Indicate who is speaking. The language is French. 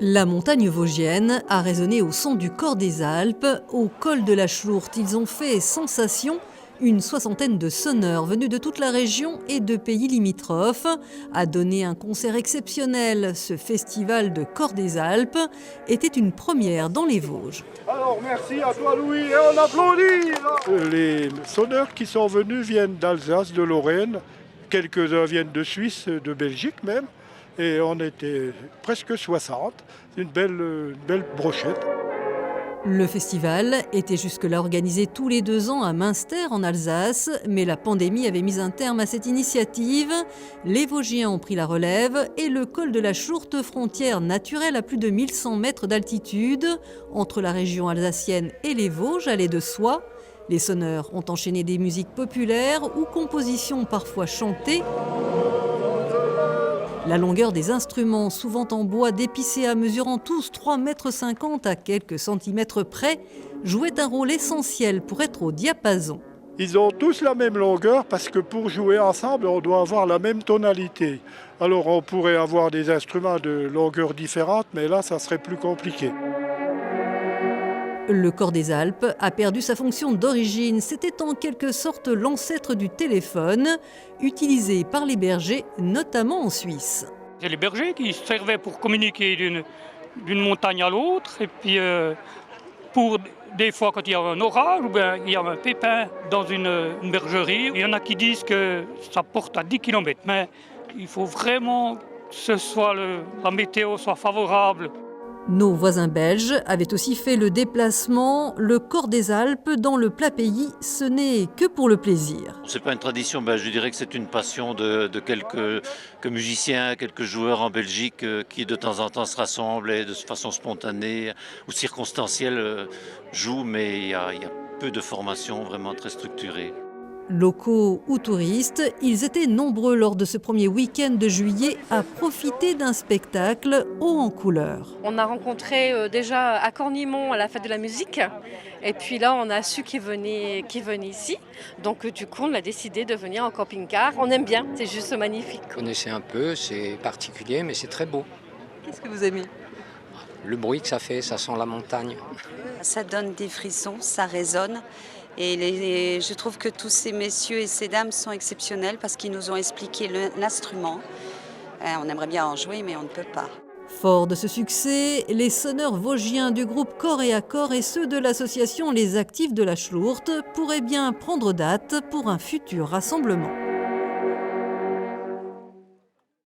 Speaker 1: La montagne vosgienne a résonné au son du Cor des Alpes. Au col de la Schlourte, ils ont fait sensation. Une soixantaine de sonneurs venus de toute la région et de pays limitrophes a donné un concert exceptionnel. Ce festival de Cor des Alpes était une première dans les Vosges.
Speaker 2: Alors merci à toi Louis et on applaudit là. Les sonneurs qui sont venus viennent d'Alsace, de Lorraine, quelques-uns viennent de Suisse, de Belgique même, et on était presque 60, une belle brochette.
Speaker 1: Le festival était jusque-là organisé tous les 2 ans à Münster en Alsace, mais la pandémie avait mis un terme à cette initiative. Les Vosgiens ont pris la relève et le col de la Schlourte, frontière naturelle à plus de 1100 mètres d'altitude, entre la région alsacienne et les Vosges, allait de soi. Les sonneurs ont enchaîné des musiques populaires ou compositions parfois chantées. La longueur des instruments, souvent en bois d'épicéa, mesurant tous 3,50 m à quelques centimètres près, jouait un rôle essentiel pour être au diapason.
Speaker 2: Ils ont tous la même longueur parce que pour jouer ensemble, on doit avoir la même tonalité. Alors on pourrait avoir des instruments de longueur différente, mais là, ça serait plus compliqué.
Speaker 1: Le Cor des Alpes a perdu sa fonction d'origine. C'était en quelque sorte l'ancêtre du téléphone, utilisé par les bergers, notamment en Suisse.
Speaker 3: C'est les bergers qui servaient pour communiquer d'une montagne à l'autre. Et puis pour des fois quand il y a un orage ou bien il y a un pépin dans une bergerie, il y en a qui disent que ça porte à 10 km. Mais il faut vraiment que la météo soit favorable.
Speaker 1: Nos voisins belges avaient aussi fait le déplacement. Le Cor des Alpes, dans le plat pays, ce n'est que pour le plaisir.
Speaker 4: C'est pas une tradition, je dirais que c'est une passion de quelques musiciens, quelques joueurs en Belgique qui de temps en temps se rassemblent et de façon spontanée ou circonstancielle jouent, mais il y a peu de formation vraiment très structurée.
Speaker 1: Locaux ou touristes, ils étaient nombreux lors de ce premier week-end de juillet à profiter d'un spectacle haut en couleurs.
Speaker 5: On a rencontré déjà à Cornimont à la fête de la musique et puis là on a su qu'ils venaient ici. Donc du coup on a décidé de venir en camping-car. On aime bien, c'est juste magnifique.
Speaker 6: Vous connaissez un peu, c'est particulier mais c'est très beau.
Speaker 1: Qu'est-ce que vous aimez ?
Speaker 6: Le bruit que ça fait, ça sent la montagne.
Speaker 7: Ça donne des frissons, ça résonne. Et je trouve que tous ces messieurs et ces dames sont exceptionnels parce qu'ils nous ont expliqué l'instrument. On aimerait bien en jouer, mais on ne peut pas.
Speaker 1: Fort de ce succès, les sonneurs vosgiens du groupe Corps et Accord et ceux de l'association Les Actifs de la Schlourte pourraient bien prendre date pour un futur rassemblement.